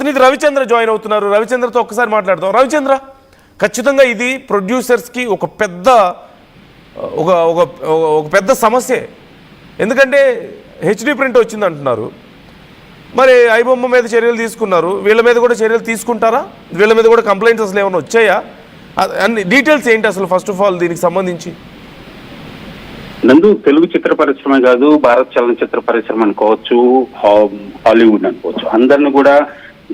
ప్రతినిధి రవిచంద్ర జాయిన్ అవుతున్నారు. రవిచంద్రతో ఒక్కసారి మాట్లాడదాం. రవిచంద్ర, ఖచ్చితంగా ఇది ప్రొడ్యూసర్స్కి ఒక పెద్ద సమస్యే. ఎందుకంటే హెచ్డి ప్రింట్ వచ్చింది అంటున్నారు. మరి ఐబొమ్మ మీద చర్యలు తీసుకున్నారు, వీళ్ళ మీద కూడా చర్యలు తీసుకుంటారా? వీళ్ళ మీద కూడా కంప్లైంట్స్ అసలు ఏమైనా వచ్చాయా? అన్ని డీటెయిల్స్ ఏంటి అసలు ఫస్ట్ ఆఫ్ ఆల్ దీనికి సంబంధించి? నందు, తెలుగు చిత్ర పరిశ్రమ కాదు, భారత చలనచిత్ర పరిశ్రమ అనుకోవచ్చు, హాలీవుడ్ అనుకోవచ్చు, అందరిని కూడా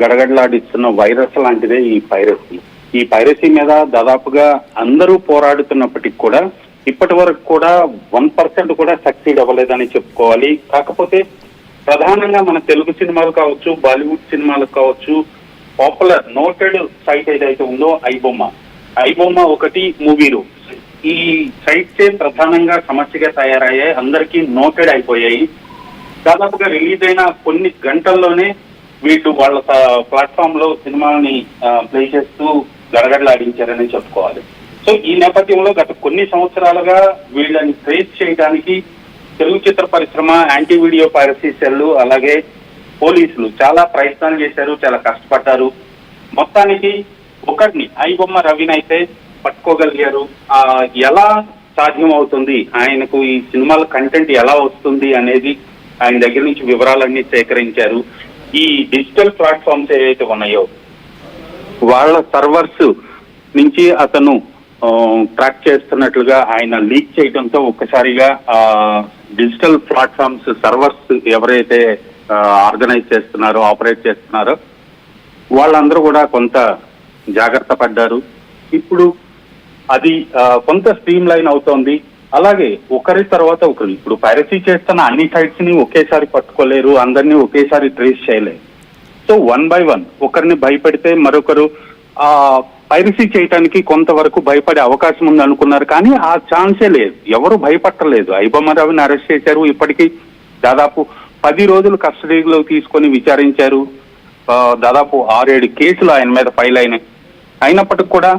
గడగడలాడిస్తున్న వైరస్ లాంటిదే ఈ పైరసీ. ఈ పైరసీ మీద దాదాపుగా అందరూ పోరాడుతున్నప్పటికి కూడా ఇప్పటి వరకు కూడా 1% కూడా సక్సీడ్ అవ్వలేదని చెప్పుకోవాలి. కాకపోతే ప్రధానంగా మన తెలుగు సినిమాలు కావచ్చు, బాలీవుడ్ సినిమాలకు కావచ్చు, పాపులర్ నోటెడ్ సైట్ ఏదైతే ఉందో ఐబొమ్మ ఒకటి, మూవీ రూమ్, ఈ సైట్సే ప్రధానంగా సమస్యగా తయారయ్యాయి. అందరికీ నోటెడ్ అయిపోయాయి. దాదాపుగా రిలీజ్ అయిన కొన్ని గంటల్లోనే వీళ్ళు వాళ్ళ ప్లాట్ఫామ్ లో సినిమాని ప్లే చేస్తూ గడగడలాడించారని చెప్పుకోవాలి. సో ఈ నేపథ్యంలో గత కొన్ని సంవత్సరాలుగా వీళ్ళని ట్రేస్ చేయడానికి తెలుగు చిత్ర పరిశ్రమ, యాంటీ వీడియో పైరసీ సెల్, అలాగే పోలీసులు చాలా ప్రయత్నాలు చేశారు, చాలా కష్టపడ్డారు. మొత్తానికి ఒకటిని ఐబొమ్మ రవిని అయితే పట్టుకోగలిగారు. ఎలా సాధ్యం అవుతుంది, ఆయనకు ఈ సినిమాల కంటెంట్ ఎలా వస్తుంది అనేది ఆయన దగ్గర నుంచి వివరాలన్నీ సేకరించారు. ఈ డిజిటల్ ప్లాట్ఫామ్స్ ఏవైతే ఉన్నాయో వాళ్ళ సర్వర్స్ నుంచి అతను ట్రాక్ చేస్తున్నట్లుగా ఆయన లీక్ చేయడంతో ఒక్కసారిగా డిజిటల్ ప్లాట్ఫామ్స్ సర్వర్స్ ఎవరైతే ఆర్గనైజ్ చేస్తున్నారో, ఆపరేట్ చేస్తున్నారో వాళ్ళందరూ కూడా కొంత జాగ్రత్త పడ్డారు. ఇప్పుడు అది కొంత స్ట్రీమ్ లైన్ అవుతోంది. అలాగే ఒకరి తర్వాత ఒకరు ఇప్పుడు పైరసీ చేస్తున్న అన్ని సైట్స్ ని ఒకేసారి పట్టుకోలేరు, అందరినీ ఒకేసారి ట్రేస్ చేయలేరు. సో 1 by 1 ఒకరిని భయపెడితే మరొకరు పైరసీ చేయడానికి కొంతవరకు భయపడే అవకాశం ఉంది అనుకున్నారు. కానీ ఆ ఛాన్సే లేదు, ఎవరు భయపట్టలేదు. ఐబొమ్మ రవిని అరెస్ట్ చేశారు. ఇప్పటికీ దాదాపు 10 రోజులు కస్టడీలో తీసుకొని విచారించారు. దాదాపు 6-7 కేసులు ఆయన మీద ఫైల్ అయినాయి. అయినప్పటికి కూడా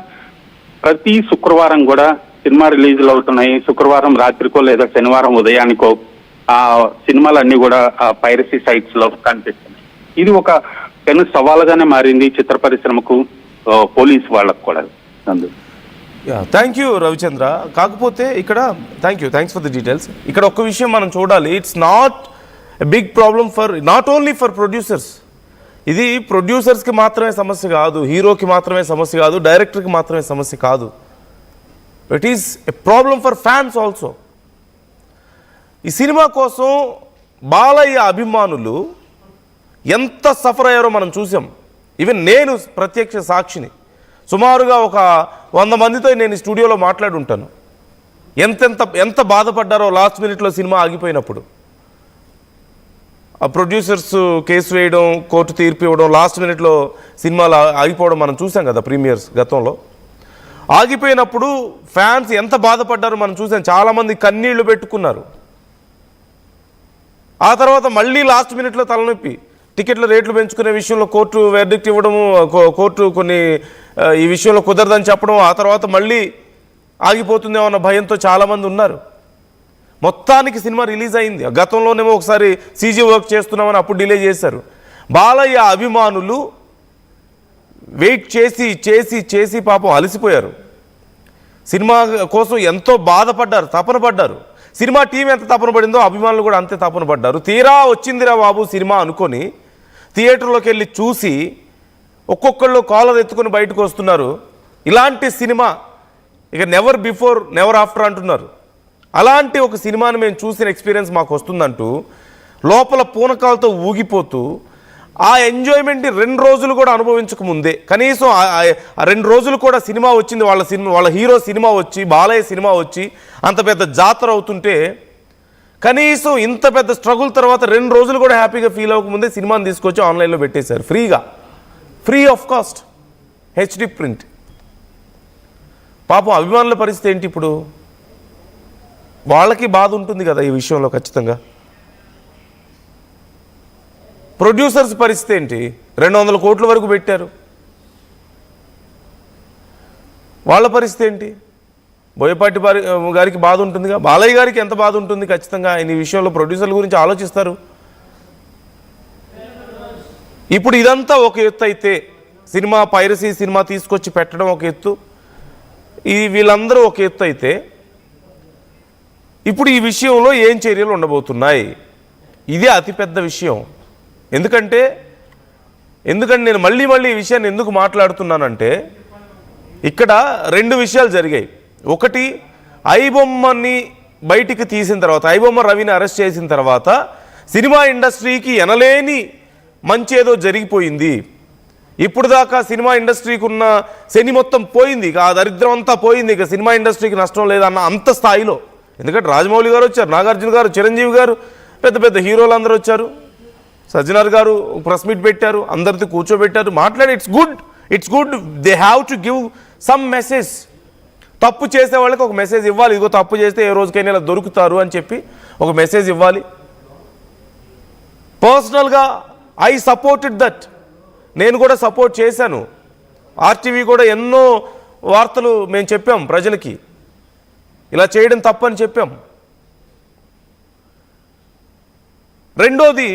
ప్రతి శుక్రవారం కూడా సినిమా రిలీజ్లు అవుతున్నాయి. శుక్రవారం రాత్రికో లేదా శనివారం ఉదయానికో ఆ సినిమాలన్నీ కూడా పైరసీ సైట్స్ లో కనిపిస్తున్నాయి. ఇది ఒక పెను సవాలుగానే మారింది చిత్ర పరిశ్రమకు, పోలీస్ వాళ్ళకు కూడా. Thank you Ravichandra. కాకపోతే ఇక్కడ థ్యాంక్స్ ఫర్ ది డీటెయిల్స్. ఇక్కడ ఒక్క విషయం మనం చూడాలి. It's not a big problem for not only for producers. ఇది ప్రొడ్యూసర్స్కి మాత్రమే సమస్య కాదు, హీరోకి మాత్రమే సమస్య కాదు, డైరెక్టర్కి మాత్రమే సమస్య కాదు. It is a problem for fans also. ఈ సినిమా కోసం బాలయ్య అభిమానులు ఎంత సఫర్ అయ్యారో మనం చూసాం. ఈవెన్ నేను ప్రత్యక్ష సాక్షిని. సుమారుగా ఒక 100 మందితో నేను స్టూడియోలో మాట్లాడి ఉంటాను. ఎంత బాధపడ్డారో లాస్ట్ మినిట్లో సినిమా ఆగిపోయినప్పుడు. ఆ ప్రొడ్యూసర్స్ కేసు వేయడం, కోర్టు తీర్పు ఇవ్వడం, లాస్ట్ మినిట్లో సినిమాలు ఆగిపోవడం మనం చూసాం కదా ప్రీమియర్స్ గతంలో. ఆగిపోయినప్పుడు ఫ్యాన్స్ ఎంత బాధపడ్డారో మనం చూసాం. చాలామంది కన్నీళ్లు పెట్టుకున్నారు. ఆ తర్వాత మళ్ళీ లాస్ట్ మినిట్లో తలనొప్పి, టికెట్ల రేట్లు పెంచుకునే విషయంలో కోర్టు వెర్డిక్ట్ ఇవ్వడము, కోర్టు కొన్ని ఈ విషయంలో కుదరదని చెప్పడం, ఆ తర్వాత మళ్ళీ ఆగిపోతుందేమో అన్న భయంతో చాలామంది ఉన్నారు. మొత్తానికి సినిమా రిలీజ్ అయింది. గతంలోనేమో ఒకసారి సీజీ వర్క్ చేస్తున్నామని అప్పుడు డిలే చేశారు. బాలయ్య అభిమానులు వెయిట్ చేసి చేసి చేసి పాపం అలసిపోయారు. సినిమా కోసం ఎంతో బాధపడ్డారు, తపన పడ్డారు. సినిమా టీం ఎంత తపన పడిందో అభిమానులు కూడా అంతే తపన పడ్డారు. తీరా వచ్చిందిరా బాబు సినిమా అనుకొని థియేటర్లోకి వెళ్ళి చూసి ఒక్కొక్కళ్ళు కాలర్ ఎత్తుకొని బయటకు వస్తున్నారు. ఇలాంటి సినిమా ఇక నెవర్ బిఫోర్ నెవర్ ఆఫ్టర్ అంటున్నారు. అలాంటి ఒక సినిమాని మేము చూసిన ఎక్స్పీరియన్స్ మాకు వస్తుందంటూ లోపల పూనకాలతో ఊగిపోతూ ఆ ఎంజాయ్మెంట్ని 2 రోజులు కూడా అనుభవించకముందే, కనీసం 2 రోజులు కూడా సినిమా వచ్చింది, వాళ్ళ హీరో సినిమా వచ్చి, బాలయ్య సినిమా వచ్చి అంత పెద్ద జాతర అవుతుంటే కనీసం ఇంత పెద్ద స్ట్రగుల్ తర్వాత 2 రోజులు కూడా హ్యాపీగా ఫీల్ అవ్వకముందే సినిమాని తీసుకొచ్చి ఆన్లైన్లో పెట్టేశారు ఫ్రీగా, free of cost, HD print. పాపం అభిమానుల పరిస్థితి ఏంటి ఇప్పుడు? వాళ్ళకి బాధ ఉంటుంది కదా ఈ విషయంలో ఖచ్చితంగా. ప్రొడ్యూసర్స్ పరిస్థితి ఏంటి? 200 కోట్ల వరకు పెట్టారు, వాళ్ళ పరిస్థితి ఏంటి? బోయపాటి గారికి బాధ ఉంటుందిగా, బాలయ్య గారికి ఎంత బాధ ఉంటుంది ఖచ్చితంగా. ఆయన ఈ విషయంలో ప్రొడ్యూసర్ల గురించి ఆలోచిస్తారు. ఇప్పుడు ఇదంతా ఒక ఎత్తు అయితే, సినిమా పైరసీ సినిమా తీసుకొచ్చి పెట్టడం ఒక ఎత్తు, ఈ వీళ్ళందరూ ఒక ఎత్తు అయితే, ఇప్పుడు ఈ విషయంలో ఏం చర్యలు ఉండబోతున్నాయి? ఇదే అతిపెద్ద విషయం. ఎందుకంటే నేను మళ్ళీ ఈ విషయాన్ని ఎందుకు మాట్లాడుతున్నానంటే, ఇక్కడ రెండు విషయాలు జరిగాయి. ఒకటి, ఐబొమ్మని బయటికి తీసిన తర్వాత, ఐబొమ్మ రవిని అరెస్ట్ చేసిన తర్వాత సినిమా ఇండస్ట్రీకి ఎనలేని మంచి ఏదో జరిగిపోయింది. ఇప్పుడు దాకా సినిమా ఇండస్ట్రీకి ఉన్న శని మొత్తం పోయింది, ఇక ఆ దరిద్రం అంతా పోయింది, ఇక సినిమా ఇండస్ట్రీకి నష్టం లేదన్న అంత స్థాయిలో. ఎందుకంటే రాజమౌళి గారు వచ్చారు, నాగార్జున గారు, చిరంజీవి గారు, పెద్ద పెద్ద హీరోలు అందరూ వచ్చారు, సజ్జనార్ గారు ప్రెస్ మీట్ పెట్టారు, అందరితో కూర్చోబెట్టారు, మాట్లాడి it's good they have to give some message. తప్పు చేసే వాళ్ళకి ఒక మెసేజ్ ఇవ్వాలి, ఇదిగో తప్పు చేస్తే ఏ రోజుకైనా ఇలా దొరుకుతారు అని చెప్పి ఒక మెసేజ్ ఇవ్వాలి. పర్సనల్గా ఐ సపోర్టెడ్ దట్, నేను కూడా సపోర్ట్ చేశాను. ఆర్టీవీ కూడా ఎన్నో వార్తలు మేము చెప్పాం ప్రజలకి, ఇలా చేయడం తప్పని చెప్పాం. రెండోది,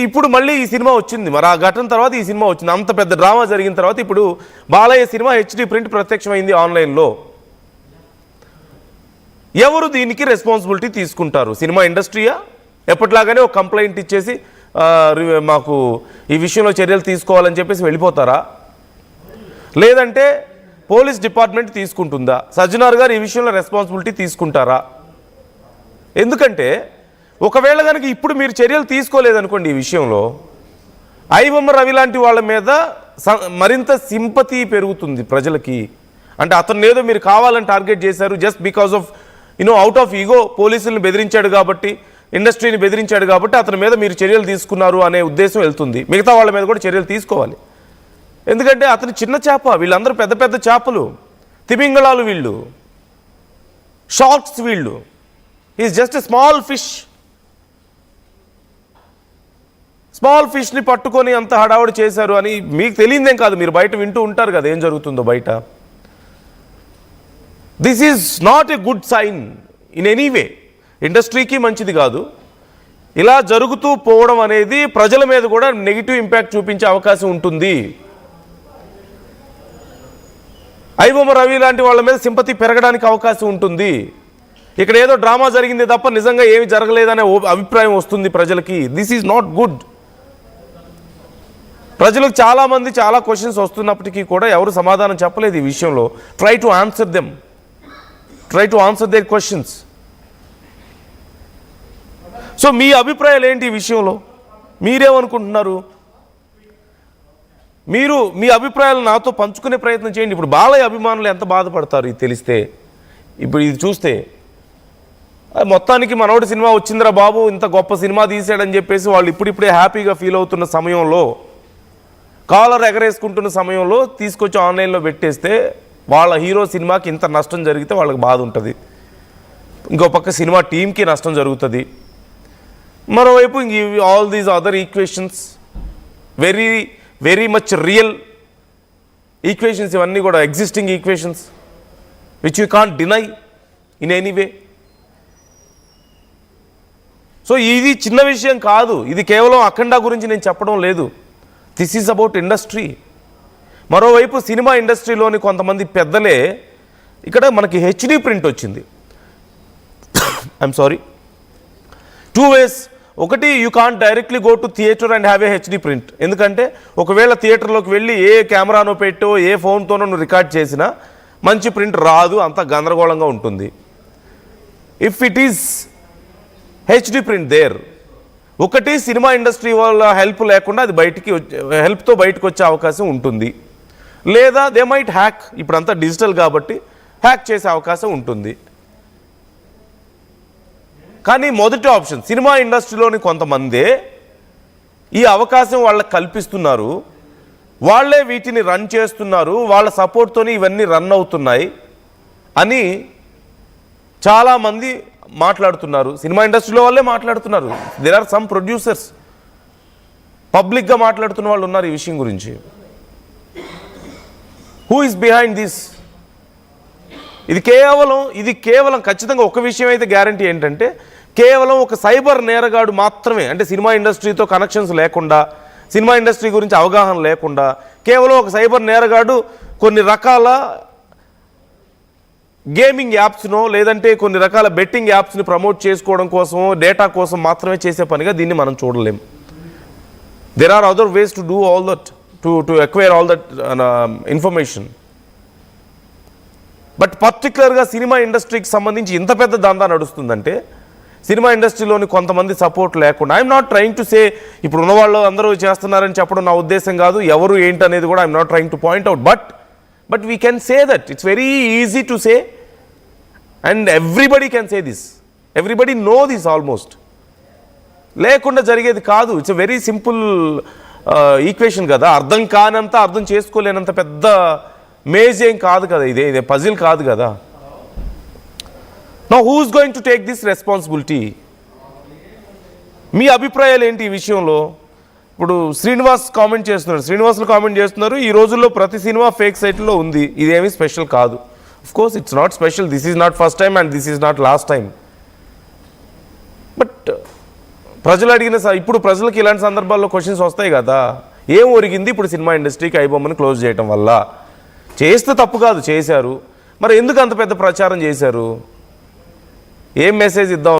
ఇప్పుడు మళ్ళీ ఈ సినిమా వచ్చింది, మరి ఆ ఘటన తర్వాత ఈ సినిమా వచ్చింది, అంత పెద్ద డ్రామా జరిగిన తర్వాత ఇప్పుడు బాలయ్య సినిమా హెచ్డి ప్రింట్ ప్రత్యక్షమైంది ఆన్లైన్లో. ఎవరు దీనికి రెస్పాన్సిబిలిటీ తీసుకుంటారు? సినిమా ఇండస్ట్రీయా? ఎప్పటిలాగానే ఒక కంప్లైంట్ ఇచ్చేసి మాకు ఈ విషయంలో చర్యలు తీసుకోవాలని చెప్పేసి వెళ్ళిపోతారా? లేదంటే పోలీస్ డిపార్ట్మెంట్ తీసుకుంటుందా? సజ్జనార్ గారు ఈ విషయంలో రెస్పాన్సిబిలిటీ తీసుకుంటారా? ఎందుకంటే ఒకవేళ కనుక ఇప్పుడు మీరు చర్యలు తీసుకోలేదనుకోండి ఈ విషయంలో, ఐబొమ్మ రవి లాంటి వాళ్ళ మీద మరింత సింపతి పెరుగుతుంది ప్రజలకి. అంటే అతను ఏదో మీరు కావాలని టార్గెట్ చేశారు, just because of out of ego, పోలీసులను బెదిరించాడు కాబట్టి, ఇండస్ట్రీని బెదిరించాడు కాబట్టి అతని మీద మీరు చర్యలు తీసుకున్నారు అనే ఉద్దేశం వెళ్తుంది. మిగతా వాళ్ళ మీద కూడా చర్యలు తీసుకోవాలి. ఎందుకంటే అతను చిన్న చేప, వీళ్ళందరూ పెద్ద పెద్ద చేపలు, తిమింగళాలు వీళ్ళు, షార్క్స్ వీళ్ళు. ఈజ్ జస్ట్ ఎ స్మాల్ ఫిష్ని పట్టుకొని అంత హడావుడి చేశారు అని మీకు తెలియదేం కాదు, మీరు బయట వింటూ ఉంటారు కదా ఏం జరుగుతుందో బయట. This is not a good sign in any way. ఇండస్ట్రీకి మంచిది కాదు. ఇలా జరుగుతూ పోవడం అనేది ప్రజల మీద కూడా నెగిటివ్ ఇంపాక్ట్ చూపించే అవకాశం ఉంటుంది. ఐబొమ్మ రవి లాంటి వాళ్ళ మీద సింపతి పెరగడానికి అవకాశం ఉంటుంది. ఇక్కడ ఏదో డ్రామా జరిగింది తప్ప నిజంగా ఏమి జరగలేదనే అభిప్రాయం వస్తుంది ప్రజలకి. This is not good. ప్రజలకు చాలామంది చాలా క్వశ్చన్స్ వస్తున్నప్పటికీ కూడా ఎవరు సమాధానం చెప్పలేదు ఈ విషయంలో. Try to answer their questions. So మీ అభిప్రాయాలు ఏంటి ఈ విషయంలో? మీరేమనుకుంటున్నారు? మీరు మీ అభిప్రాయాలు నాతో పంచుకునే ప్రయత్నం చేయండి. ఇప్పుడు బాలయ్య అభిమానులు ఎంత బాధపడతారు ఇది తెలిస్తే. ఇప్పుడు ఇది చూస్తే మొత్తానికి మనోడి సినిమా వచ్చిందిరా బాబు, ఇంత గొప్ప సినిమా తీసాడని చెప్పేసి వాళ్ళు ఇప్పుడిప్పుడే హ్యాపీగా ఫీల్ అవుతున్న సమయంలో, కాలర్ ఎగరేసుకుంటున్న సమయంలో తీసుకొచ్చి ఆన్లైన్లో పెట్టేస్తే వాళ్ళ హీరో సినిమాకి ఇంత నష్టం జరిగితే వాళ్ళకి బాధ ఉంటుంది. ఇంకో పక్క సినిమా టీంకి నష్టం జరుగుతుంది. మరోవైపు all these other equations, very very much real equations, ఇవన్నీ కూడా existing equations which you can't deny in any way. So ఇది చిన్న విషయం కాదు. ఇది కేవలం అఖండ గురించి నేను చెప్పడం లేదు. This is about industry. మరోవైపు సినిమా ఇండస్ట్రీలోని కొంతమంది పెద్దలే, ఇక్కడ మనకి హెచ్డి ప్రింట్ వచ్చింది. I'm sorry, 2 ways. ఒకటి, you can't directly go to theatre and have a HD print. ఎందుకంటే ఒకవేళ థియేటర్లోకి వెళ్ళి ఏ కెమెరానో పెట్టో ఏ ఫోన్తోనో నువ్వు రికార్డ్ చేసినా మంచి ప్రింట్ రాదు, అంత గందరగోళంగా ఉంటుంది. If it is HD print there. ఒకటి, సినిమా ఇండస్ట్రీ వాళ్ళ హెల్ప్ లేకుండా అది హెల్ప్తో బయటకు వచ్చే అవకాశం ఉంటుంది. లేదా దే మైట్ హ్యాక్, ఇప్పుడంతా డిజిటల్ కాబట్టి హ్యాక్ చేసే అవకాశం ఉంటుంది. కానీ మొదటి ఆప్షన్, సినిమా ఇండస్ట్రీలోని కొంతమందే ఈ అవకాశం వాళ్ళకి కల్పిస్తున్నారు, వాళ్ళే వీటిని రన్ చేస్తున్నారు, వాళ్ళ సపోర్ట్తోని ఇవన్నీ రన్ అవుతున్నాయి అని చాలామంది మాట్లాడుతున్నారు. సినిమా ఇండస్ట్రీలో వాళ్ళే మాట్లాడుతున్నారు. దేర్ ఆర్ సమ్ ప్రొడ్యూసర్స్ పబ్లిక్గా మాట్లాడుతున్న వాళ్ళు ఉన్నారు ఈ విషయం గురించి. Who is behind this? ఇది కేవలం ఖచ్చితంగా ఒక విషయం అయితే గ్యారంటీ ఏంటంటే, కేవలం ఒక సైబర్ నేరగాడు మాత్రమే, అంటే సినిమా ఇండస్ట్రీతో కనెక్షన్స్ లేకుండా, సినిమా ఇండస్ట్రీ గురించి అవగాహన లేకుండా, కేవలం ఒక సైబర్ నేరగాడు కొన్ని రకాల గేమింగ్ యాప్స్నో లేదంటే కొన్ని రకాల బెట్టింగ్ యాప్స్ని ప్రమోట్ చేసుకోవడం కోసం, డేటా కోసం మాత్రమే చేసే పనిగా దీన్ని మనం చూడలేం. There are other ways to do all that, to acquire all that information. But పర్టికులర్గా సినిమా ఇండస్ట్రీకి సంబంధించి ఇంత పెద్ద దందా నడుస్తుందంటే సినిమా ఇండస్ట్రీలోని కొంతమంది సపోర్ట్ లేకుండా, I'm not trying to say ఇప్పుడు ఉన్నవాళ్ళు అందరూ చేస్తున్నారని చెప్పడం నా ఉద్దేశం కాదు, ఎవరు ఏంటి అనేది కూడా I'm not trying to point out, but we can say that it's very easy to say and everybody can say this, everybody know this almost. లేకుండా జరిగేది కాదు. It's a very simple equation కదా, అర్థం కానంత, అర్థం చేసుకోలేనంత పెద్ద మేజ్ ఏం కాదు కదా, ఇదే పజిల్ కాదు కదా. Now, who is going to take this responsibility? మీ అభిప్రాయాలు ఏంటి ఈ విషయంలో? ఇప్పుడు శ్రీనివాస్ కామెంట్ చేస్తున్నారు, ఈ రోజుల్లో ప్రతి సినిమా ఫేక్ సైట్లో ఉంది, ఇదేమీ స్పెషల్ కాదు. Of course it's not special, this is not first time and this is not lost time. But ప్రజలు ఇప్పుడు ప్రజలకు ఇలాంటి సందర్భాల్లో క్వశ్చన్స్ వస్తాయి కదా, ఏం ఒరిగింది ఇప్పుడు సినిమా ఇండస్ట్రీకి ఐబొమ్మని క్లోజ్ చేయటం వల్ల? చేస్తే తప్పు కాదు, చేశారు, మరి ఎందుకు అంత పెద్ద ప్రచారం చేశారు? ఏం మెసేజ్ ఇద్దాం?